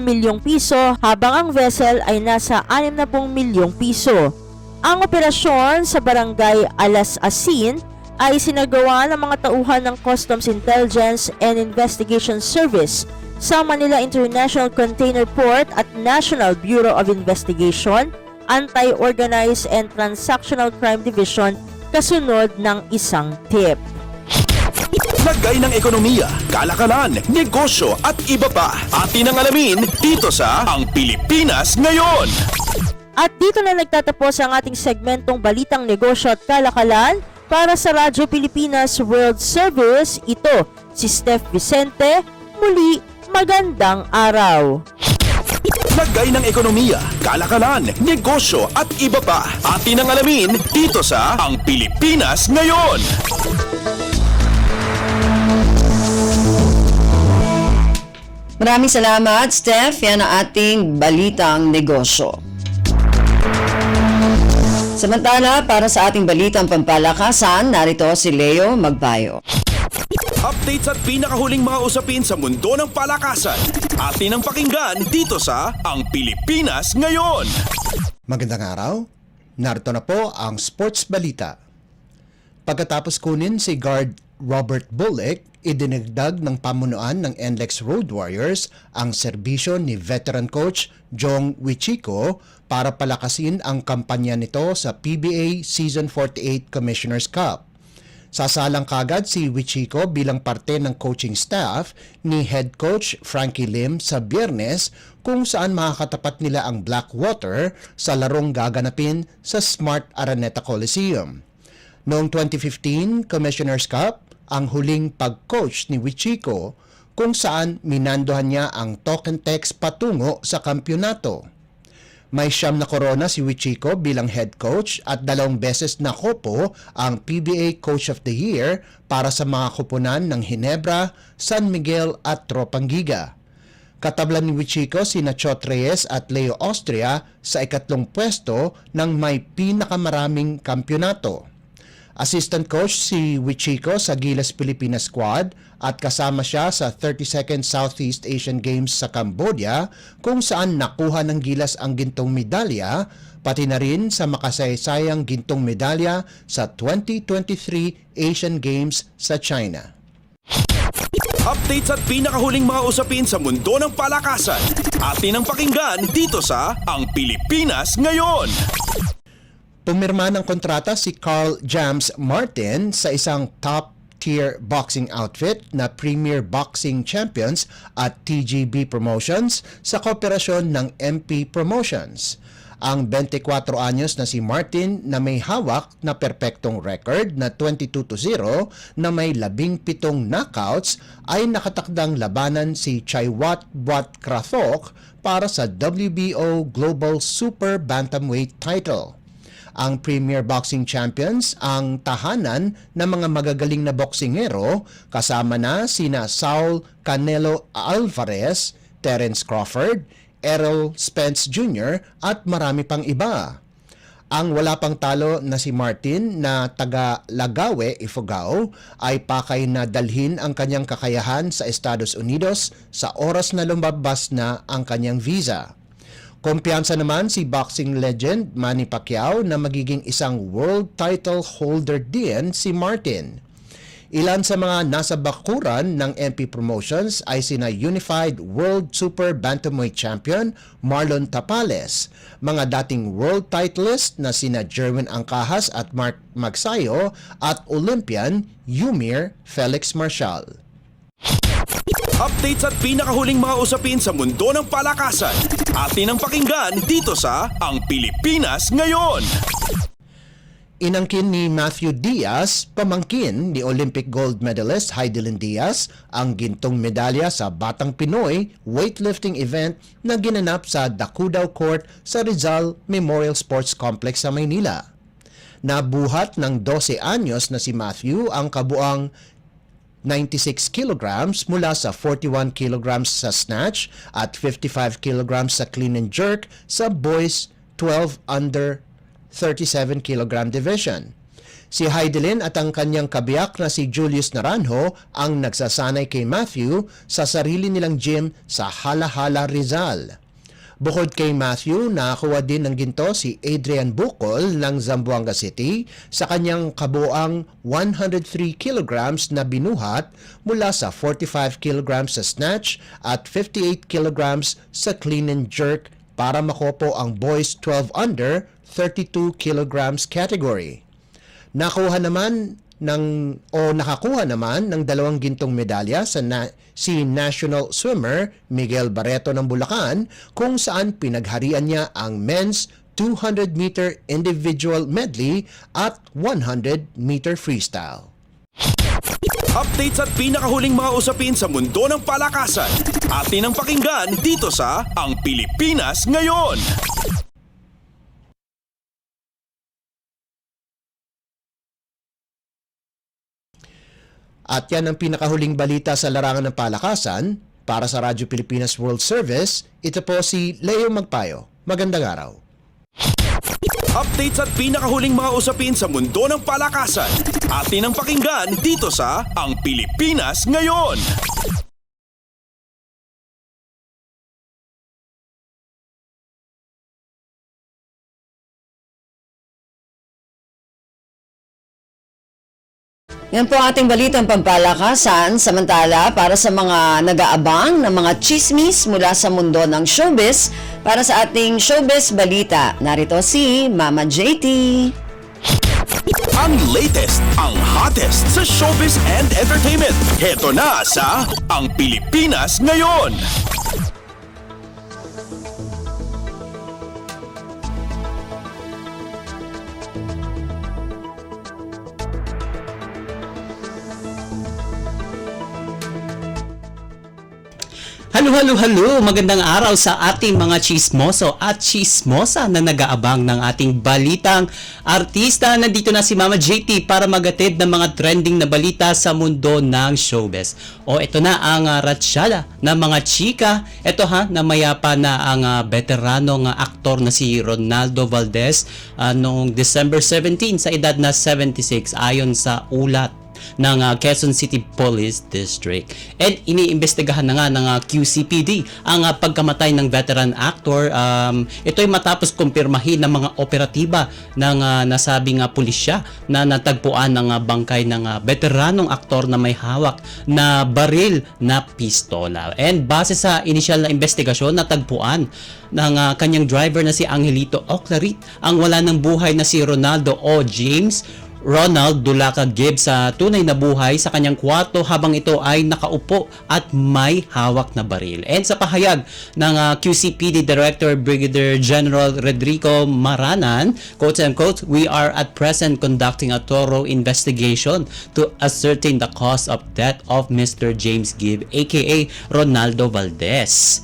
milyong piso habang ang vessel ay nasa 60 milyong piso. Ang operasyon sa barangay Alas Asin ay sinagawa ng mga tauhan ng Customs Intelligence and Investigation Service sa Manila International Container Port at National Bureau of Investigation, Anti-Organized and Transactional Crime Division kasunod ng isang tip. Lagay ng ekonomiya, kalakalan, negosyo at iba pa. Atin ang alamin dito sa Ang Pilipinas Ngayon. At dito na nagtatapos ang ating segmentong Balitang Negosyo at Kalakalan para sa Radyo Pilipinas World Service. Ito si Steph Vicente. Muli, magandang araw. Lagay ng ekonomiya, kalakalan, negosyo at iba pa. Atin ang alamin dito sa Ang Pilipinas Ngayon. Maraming salamat, Steph. Yan ang ating Balitang Negosyo. Samantala, para sa ating Balitang Pampalakasan, narito si Leo Magbayo. Updates at pinakahuling mga usapin sa mundo ng palakasan. Atin ang pakinggan dito sa Ang Pilipinas Ngayon. Magandang araw. Narito na po ang Sports Balita. Pagkatapos kunin si guard Robert Bullock, idinagdag ng pamunuan ng NLEX Road Warriors ang serbisyo ni veteran coach Jong Wichiko para palakasin ang kampanya nito sa PBA Season 48 Commissioner's Cup. Sasalang kagad si Wichiko bilang parte ng coaching staff ni head coach Frankie Lim sa Biyernes kung saan makakatapat nila ang Blackwater sa larong gaganapin sa Smart Araneta Coliseum. Noong 2015 Commissioner's Cup, ang huling pag-coach ni Wichiko kung saan minandohan niya ang token text patungo sa kampyonato. May 9 na korona si Wichiko bilang head coach at 2 beses nakopo ang PBA Coach of the Year para sa mga koponan ng Ginebra, San Miguel at Tropangiga. Katablan ni Wichiko sina Chot Reyes at Leo Austria sa 2nd pwesto ng may pinakamaraming kampyonato. Assistant coach si Wichiko sa Gilas Pilipinas squad at kasama siya sa 32nd Southeast Asian Games sa Cambodia kung saan nakuha ng Gilas ang gintong medalya, pati na rin sa makasaysayang gintong medalya sa 2023 Asian Games sa China. Updates at pinakahuling mga usapin sa mundo ng palakasan. Atin ang pakinggan dito sa Ang Pilipinas Ngayon. Pumirma ng kontrata si Carl James Martin sa isang top-tier boxing outfit na Premier Boxing Champions at TGB Promotions sa kooperasyon ng MP Promotions. Ang 24 anyos na si Martin na may hawak na perpektong record na 22-0 na may 17 knockouts ay nakatakdang labanan si Chaiwat Buat Krathok para sa WBO Global Super Bantamweight title. Ang Premier Boxing Champions ang tahanan ng mga magagaling na boksingero kasama na sina Saul Canelo Alvarez, Terence Crawford, Errol Spence Jr. at marami pang iba. Ang wala pang talo na si Martin na taga Lagawe, Ifugao ay pakay na dalhin ang kanyang kakayahan sa Estados Unidos sa oras na lumabas na ang kanyang visa. Kumpiyansa naman si boxing legend Manny Pacquiao na magiging isang world title holder din si Martin. Ilan sa mga nasa bakuran ng MP Promotions ay sina Unified World Super Bantamweight Champion Marlon Tapales, mga dating world titleist na sina Jerwin Angcahas at Mark Magsayo at Olympian Yumir Felix Marshall. Updates at pinakahuling mga usapin sa mundo ng palakasan. Atin ang pakinggan dito sa Ang Pilipinas Ngayon. Inangkin ni Matthew Diaz, pamangkin ni Olympic gold medalist Heidelin Diaz, ang gintong medalya sa Batang Pinoy weightlifting event na ginanap sa Dacudaw Court sa Rizal Memorial Sports Complex sa Maynila. Nabuhat ng 12 anyos na si Matthew ang kabuang 96 kilograms mula sa 41 kilograms sa snatch at 55 kilograms sa clean and jerk sa boys 12 under 37 kilogram division. Si Heidelin at ang kanyang kabiyak na si Julius Naranjo ang nagsasanay kay Matthew sa sarili nilang gym sa Hala-Hala, Rizal. Bukod kay Matthew, nakakuha din ng ginto si Adrian Bukol ng Zamboanga City sa kanyang kabuang 103 kilograms na binuhat mula sa 45 kilograms sa snatch at 58 kilograms sa clean and jerk para makopo ang boys 12 under 32 kilograms category. Nakakuha naman ng dalawang gintong medalya si national swimmer Miguel Barreto ng Bulacan, kung saan pinagharian niya ang men's 200-meter individual medley at 100-meter freestyle. Updates at pinakahuling mga usapin sa mundo ng palakasan. Atin ang pakinggan dito sa Ang Pilipinas Ngayon. At yan ang pinakahuling balita sa larangan ng palakasan. Para sa Radyo Pilipinas World Service, ito po si Leo Magpayo. Magandang araw. Updates at pinakahuling mga usapin sa mundo ng palakasan. Atin ang pakinggan dito sa Ang Pilipinas Ngayon. Yan po ating balitang pampalakasan. Samantala, para sa mga nag-aabang ng mga chismis mula sa mundo ng showbiz, para sa ating showbiz balita, narito si Mama JT. Ang latest, ang hottest sa showbiz and entertainment. Heto na sa Ang Pilipinas Ngayon. Halo! Magandang araw sa ating mga chismoso at chismosa na nag-aabang ng ating balitang artista. Nandito na si Mama JT para magatid ng mga trending na balita sa mundo ng showbiz. Ito na ang ratsyada ng mga chika. Ito na mayapa na ang veteranong aktor na si Ronaldo Valdez noong December 17 sa edad na 76 ayon sa ulat ng Quezon City Police District. And iniimbestigahan na nga ng QCPD ang pagkamatay ng veteran actor. Ito ay matapos kumpirmahin ng mga operatiba ng nasabing pulisya na natagpuan ng bangkay ng veteranong aktor na may hawak na baril na pistola. And base sa inisyal na investigasyon, natagpuan ng kanyang driver na si Angelito Oclarit ang wala ng buhay na si Ronaldo o James Ronald Dulaca Gibbs sa tunay na buhay sa kanyang kwarto habang ito ay nakaupo at may hawak na baril. And sa pahayag ng QCPD Director Brigadier General Rodrigo Maranan, quote-unquote, "We are at present conducting a thorough investigation to ascertain the cause of death of Mr. James Gibbs, aka Ronaldo Valdez."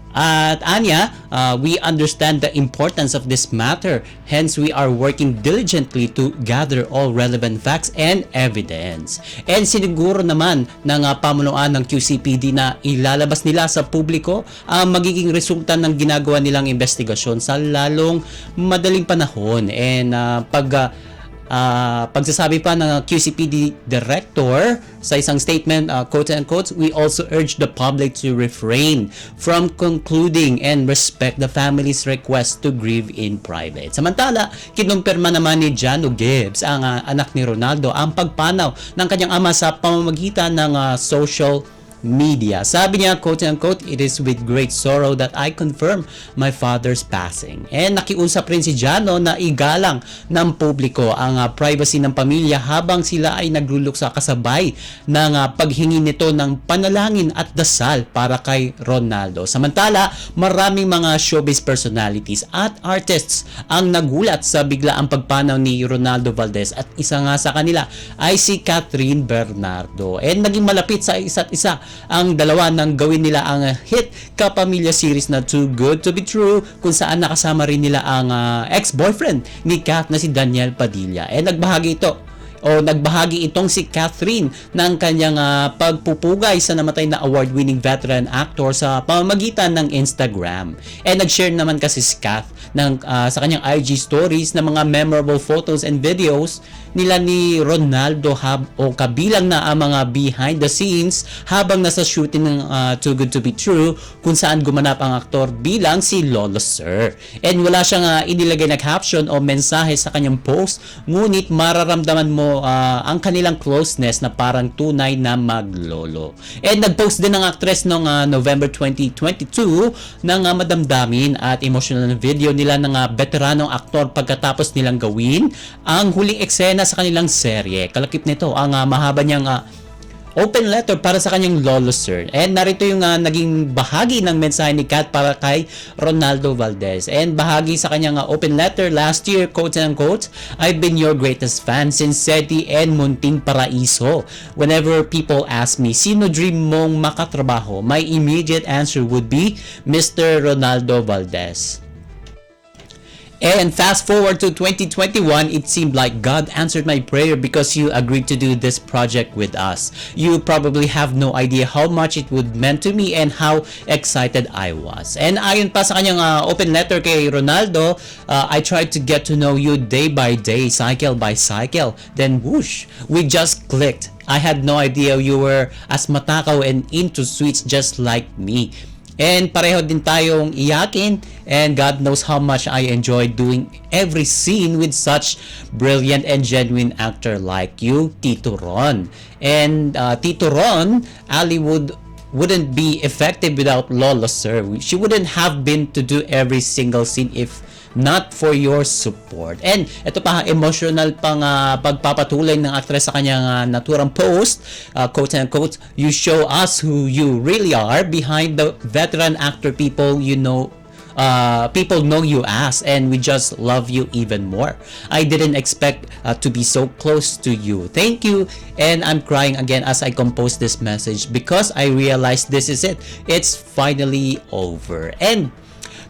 At anya, we understand the importance of this matter. Hence, we are working diligently to gather all relevant facts and evidence. And siniguro naman ng pamunuan ng QCPD na ilalabas nila sa publiko ang magiging resulta ng ginagawa nilang investigasyon sa lalong madaling panahon. And pagsasabi pa ng QCPD Director sa isang statement, quote-unquote, "We also urge the public to refrain from concluding and respect the family's request to grieve in private." Samantala, kinumpirma naman ni Jano Gibbs, ang anak ni Ronaldo, ang pagpanaw ng kanyang ama sa pamamagitan ng social media. Sabi niya, quote-unquote, "It is with great sorrow that I confirm my father's passing." And nakiusap rin si Jano na igalang ng publiko ang privacy ng pamilya habang sila ay nagluluksa kasabay ng paghingi nito ng panalangin at dasal para kay Ronaldo. Samantala, maraming mga showbiz personalities at artists ang nagulat sa biglaang pagpanaw ni Ronaldo Valdez at isa nga sa kanila ay si Catherine Bernardo. And naging malapit sa isa't isa ang dalawa nang gawin nila ang hit kapamilya series na Too Good to Be True, kung saan nakasama rin nila ang ex-boyfriend ni Kat na si Daniel Padilla. Nagbahagi ito o nagbahagi itong si Catherine ng kanyang pagpupugay sa namatay na award-winning veteran actor sa pamamagitan ng Instagram. And nag-share naman kasi si Kath sa kanyang IG stories ng mga memorable photos and videos nila ni Ronaldo o kabilang na ang mga behind the scenes habang nasa shooting ng Too Good to Be True, kung saan gumanap ang aktor bilang si Lolo Sir. And wala siyang inilagay na caption o mensahe sa kanyang post, ngunit mararamdaman mo ang kanilang closeness na parang tunay na maglolo. And nag-post din ang actress noong November 2022 ng madamdamin at emotional na video nila ng veteranong aktor pagkatapos nilang gawin ang huling eksena sa kanilang serye. Kalakip nito ang mahaba niyang open letter para sa kanyang Lolo Sir. And narito yung naging bahagi ng mensahe ni Kat para kay Ronaldo Valdez. And bahagi sa kanyang open letter last year, quote and unquote, "I've been your greatest fan since SETI and Munting Paraiso. Whenever people ask me, sino dream mong makatrabaho, my immediate answer would be Mr. Ronaldo Valdez." And fast forward to 2021, it seemed like God answered my prayer because you agreed to do this project with us. You probably have no idea how much it would meant to me and how excited I was. And ayon pa sa kanyang open letter kay Ronaldo, I tried to get to know you day by day, cycle by cycle. Then whoosh, we just clicked. I had no idea you were as matakaw and into sweets just like me. And pareho din tayong iyakin, and God knows how much I enjoyed doing every scene with such brilliant and genuine actor like you, Tito Ron. And Tito Ron, Ali wouldn't be effective without Lolo Sir. She wouldn't have been to do every single scene if not for your support. And ito pa, emotional pang pagpapatuloy ng actress sa kanyang naturang post, quote and quote, "You show us who you really are behind the veteran actor people people know you as, and we just love you even more. I didn't expect to be so close to you. Thank you." And I'm crying again as I compose this message because I realized this is it. It's finally over. And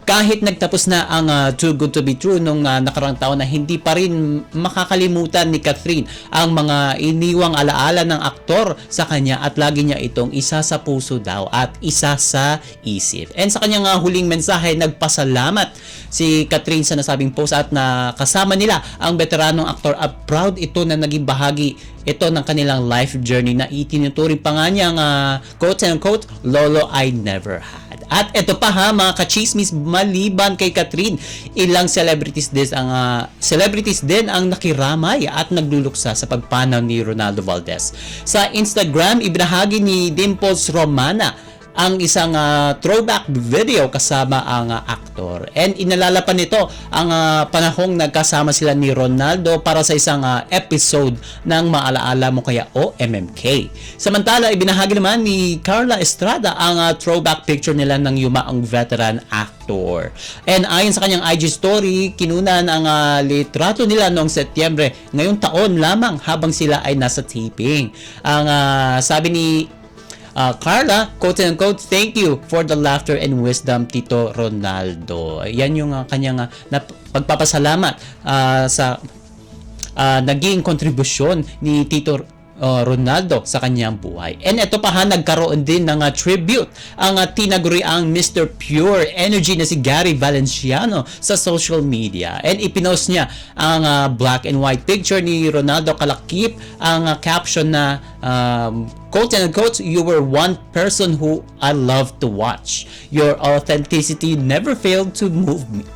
kahit nagtapos na ang Too Good to Be True nung nakarang taon, na hindi pa rin makakalimutan ni Catherine ang mga iniwang alaala ng aktor sa kanya at lagi niya itong isa sa puso daw at isa sa isip. And sa kanyang huling mensahe, nagpasalamat si Catherine sa nasabing post at na kasama nila ang veteranong aktor at proud ito na naging bahagi ito ng kanilang life journey na itinuturing pa nga niyang quote and quote, "Lolo I never had." At ito pa mga kachismis, maliban kay Catherine, ilang celebrities din ang nakiramay at nagluluksa sa pagpanaw ni Ronaldo Valdez. Sa Instagram, ibinahagi ni Dimples Romana ang isang throwback video kasama ang aktor. And inalala pa nito ang panahong nagkasama sila ni Ronaldo para sa isang episode ng Maalaala Mo Kaya o MMK. Samantala, ibinahagi naman ni Carla Estrada ang throwback picture nila ng yumaong veteran actor. And ayon sa kanyang IG story, kinunan ang litrato nila noong Setyembre ngayong taon lamang habang sila ay nasa taping. Ang sabi ni Carla, quote and quote, "Thank you for the laughter and wisdom, Tito Ronaldo." Yan yung kanyang pagpapasalamat sa naging kontribusyon ni Tito Ronaldo sa kanyang buhay. And ito pa nagkaroon din ng tribute ang tinaguriang Mr. Pure Energy na si Gary Valenciano sa social media. And ipinost niya ang black and white picture ni Ronaldo, kalakip ang caption na quote and quote, "You were one person who I love to watch. Your authenticity never failed to move me."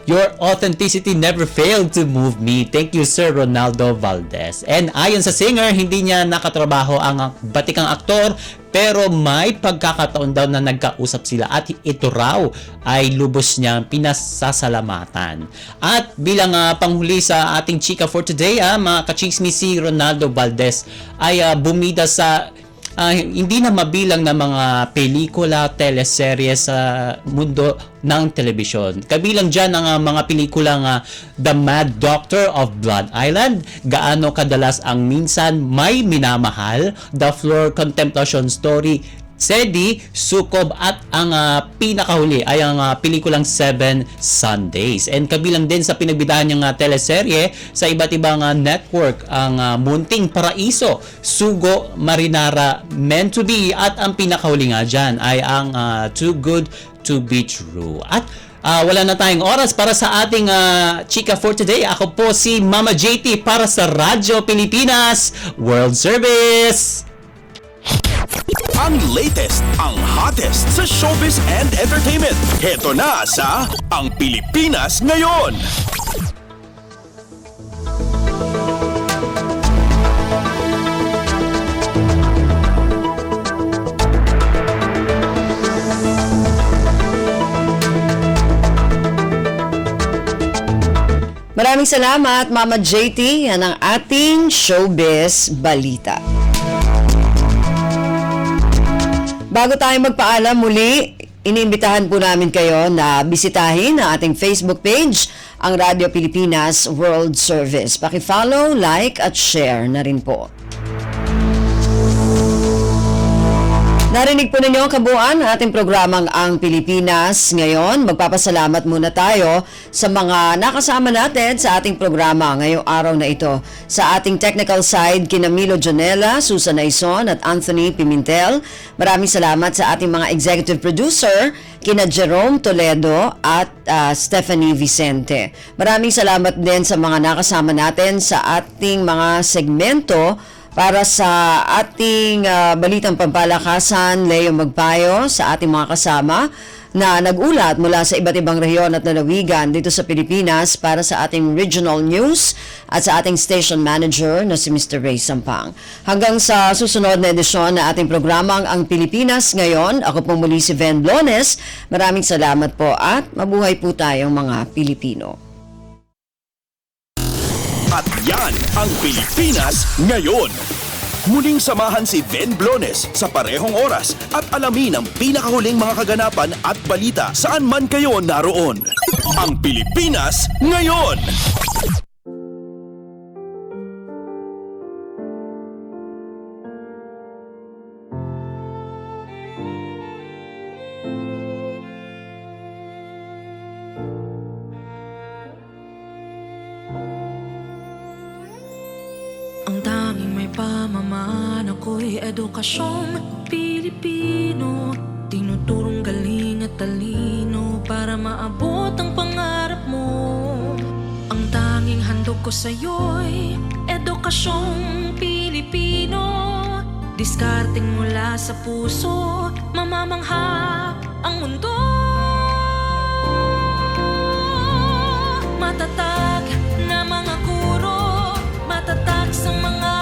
Your authenticity never failed to move me. Thank you, Sir Ronaldo Valdez. And ayon sa singer, hindi niya nakatrabaho ang batikang aktor, pero may pagkakataon daw na nagkausap sila at ito raw ay lubos niyang pinasasalamatan. At bilang panghuli sa ating chika for today, mga kachismis, si Ronaldo Valdez ay bumida sa hindi na mabilang na mga pelikula, teleserye sa mundo ng telebisyon. Kabilang dyan ang mga pelikulang The Mad Doctor of Blood Island, Gaano Kadalas ang Minsan May Minamahal, The Floor Contemplation Story, Sedi, Sukob at ang pinakahuli ay ang pelikulang Seven Sundays. And kabilang din sa pinagbidahan niyang teleserye sa iba't ibang network ang Munting Paraiso, Sugo, Marinara, Meant to Be at ang pinakahuli nga dyan ay ang Too Good to Be True. At wala na tayong oras para sa ating chika for today. Ako po si Mama JT para sa Radyo Pilipinas World Service. Ang latest, ang hottest sa showbiz and entertainment. Heto na sa Ang Pilipinas Ngayon. Maraming salamat, Mama JT. Yan ang ating showbiz balita. Bago tayo magpaalam muli, iniimbitahan po namin kayo na bisitahin ang ating Facebook page, ang Radyo Pilipinas World Service. Paki-follow, like at share na rin po. Narinig po ninyo ang kabuuan ng ating programang Ang Pilipinas. Ngayon, magpapasalamat muna tayo sa mga nakasama natin sa ating programa ngayong araw na ito. Sa ating technical side, kina Milo Jonella, Susan Aison at Anthony Pimentel. Maraming salamat sa ating mga executive producer, kina Jerome Toledo at Stephanie Vicente. Maraming salamat din sa mga nakasama natin sa ating mga segmento para sa ating balitang pampalakasan, Leo Magpayo, sa ating mga kasama na nag-ulat mula sa iba't ibang rehiyon at lalawigan dito sa Pilipinas para sa ating regional news at sa ating station manager na si Mr. Ray Sampang. Hanggang sa susunod na edisyon na ating programang Ang Pilipinas Ngayon, ako po muli si Ven Blones. Maraming salamat po at mabuhay po tayong mga Pilipino. At yan ang Pilipinas Ngayon. Muling samahan si Ven Blones sa parehong oras at alamin ang pinakahuling mga kaganapan at balita saan man kayo naroon. Ang Pilipinas Ngayon. Ang tanging may pamamaan ako'y edukasyong Pilipino. Tinuturong galing at talino para maabot ang pangarap mo. Ang tanging handog ko sa'yo'y edukasyong Pilipino. Diskarteng mula sa puso, mamamangha ang mundo. Matatag na mga guro, matatag sa mga